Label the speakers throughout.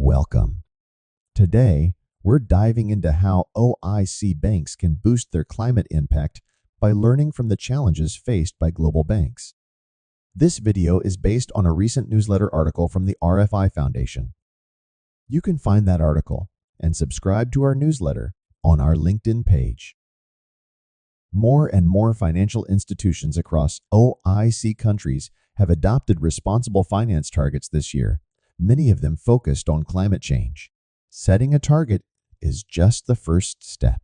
Speaker 1: Welcome. Today, we're diving into how OIC banks can boost their climate impact by learning from the challenges faced by global banks. This video is based on a recent newsletter article from the RFI Foundation. You can find that article and subscribe to our newsletter on our LinkedIn page. More and more financial institutions across OIC countries have adopted responsible finance targets this year, many of them focused on climate change. Setting a target is just the first step.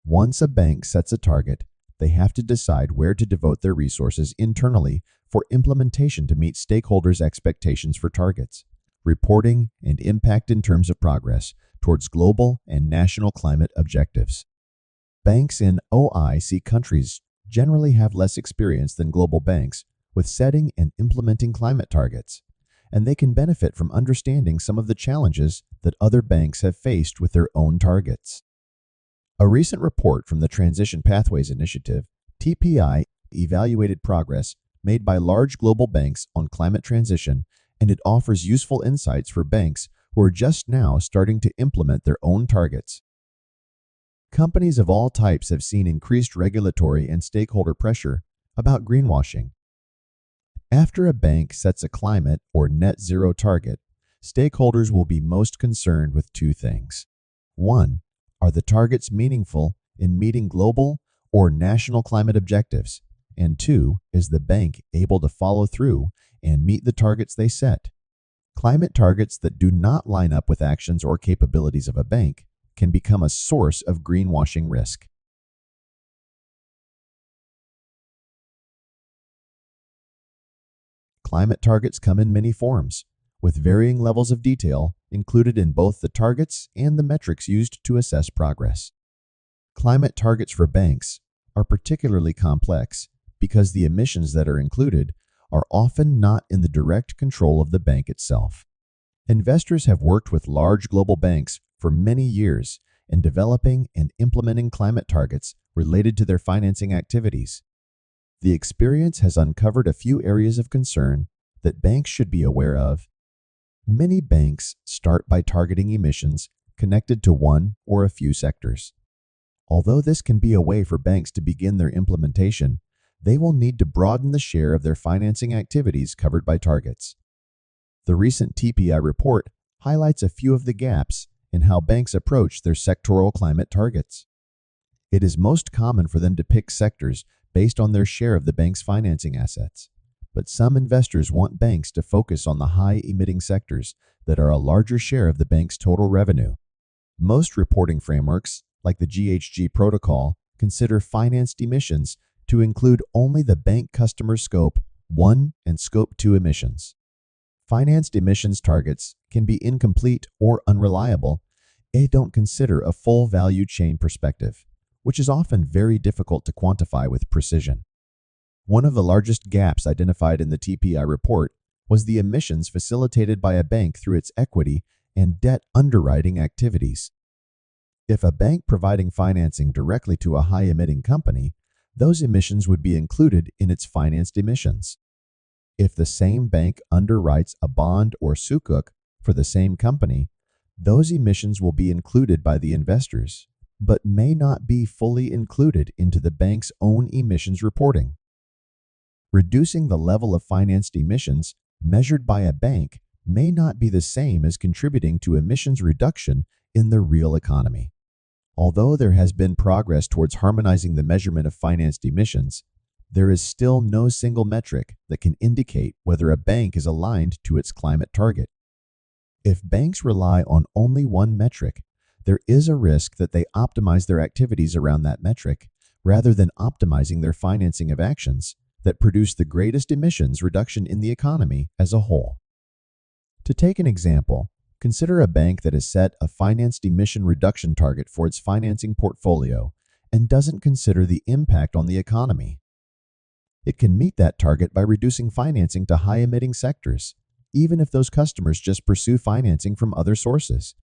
Speaker 1: Once a bank sets a target, they have to decide where to devote their resources internally for implementation to meet stakeholders' expectations for targets, reporting, and impact in terms of progress towards global and national climate objectives. Banks in OIC countries generally have less experience than global banks with setting and implementing climate targets, and they can benefit from understanding some of the challenges that other banks have faced with their own targets. A recent report from the Transition Pathways Initiative, TPI, evaluated progress made by large global banks on climate transition, and it offers useful insights for banks who are just now starting to implement their own targets. Companies of all types have seen increased regulatory and stakeholder pressure about greenwashing. After a bank sets a climate or net zero target, stakeholders will be most concerned with two things. One, are the targets meaningful in meeting global or national climate objectives? And two, is the bank able to follow through and meet the targets they set? Climate targets that do not line up with actions or capabilities of a bank can become a source of greenwashing risk. Climate targets come in many forms, with varying levels of detail included in both the targets and the metrics used to assess progress. Climate targets for banks are particularly complex because the emissions that are included are often not in the direct control of the bank itself. Investors have worked with large global banks for many years in developing and implementing climate targets related to their financing activities. The experience has uncovered a few areas of concern that banks should be aware of. Many banks start by targeting emissions connected to one or a few sectors. Although this can be a way for banks to begin their implementation, they will need to broaden the share of their financing activities covered by targets. The recent TPI report highlights a few of the gaps in how banks approach their sectoral climate targets. It is most common for them to pick sectors based on their share of the bank's financing assets, but some investors want banks to focus on the high-emitting sectors that are a larger share of the bank's total revenue. Most reporting frameworks, like the GHG protocol, consider financed emissions to include only the bank customer Scope 1 and Scope 2 emissions. Financed emissions targets can be incomplete or unreliable. They don't consider a full value chain perspective, which is often very difficult to quantify with precision. One of the largest gaps identified in the TPI report was the emissions facilitated by a bank through its equity and debt underwriting activities. If a bank providing financing directly to a high-emitting company, those emissions would be included in its financed emissions. If the same bank underwrites a bond or sukuk for the same company, those emissions will be included by the investors, but may not be fully included into the bank's own emissions reporting. Reducing the level of financed emissions measured by a bank may not be the same as contributing to emissions reduction in the real economy. Although there has been progress towards harmonizing the measurement of financed emissions, there is still no single metric that can indicate whether a bank is aligned to its climate target. If banks rely on only one metric, there is a risk that they optimize their activities around that metric rather than optimizing their financing of actions that produce the greatest emissions reduction in the economy as a whole. To take an example, consider a bank that has set a financed emission reduction target for its financing portfolio and doesn't consider the impact on the economy. It can meet that target by reducing financing to high-emitting sectors, even if those customers just pursue financing from other sources.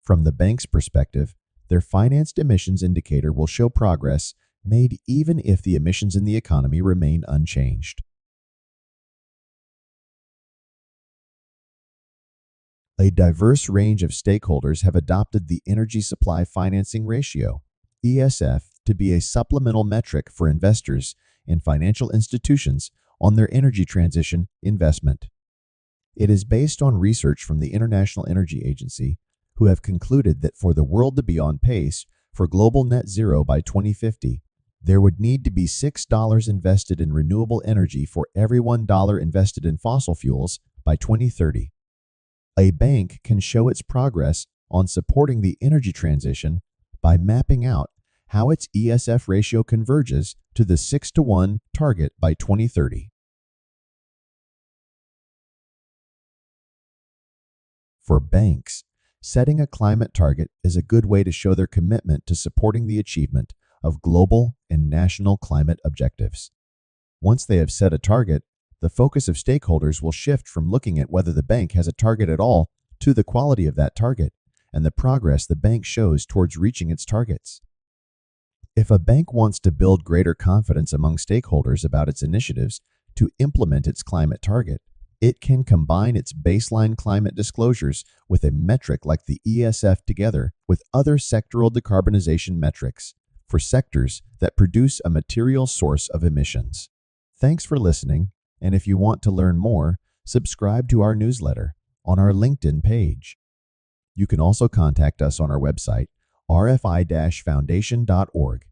Speaker 1: From the bank's perspective, their financed emissions indicator will show progress made even if the emissions in the economy remain unchanged. A diverse range of stakeholders have adopted the Energy Supply Financing Ratio, ESF, to be a supplemental metric for investors and financial institutions on their energy transition investment. It is based on research from the International Energy Agency, who have concluded that for the world to be on pace for global net zero by 2050, there would need to be $6 invested in renewable energy for every $1 invested in fossil fuels by 2030. A bank can show its progress on supporting the energy transition by mapping out how its ESF ratio converges to the 6-to-1 target by 2030. For banks, setting a climate target is a good way to show their commitment to supporting the achievement of global and national climate objectives. Once they have set a target, the focus of stakeholders will shift from looking at whether the bank has a target at all to the quality of that target and the progress the bank shows towards reaching its targets. If a bank wants to build greater confidence among stakeholders about its initiatives to implement its climate target, it can combine its baseline climate disclosures with a metric like the ESF together with other sectoral decarbonization metrics for sectors that produce a material source of emissions. Thanks for listening, and if you want to learn more, subscribe to our newsletter on our LinkedIn page. You can also contact us on our website, rfi-foundation.org,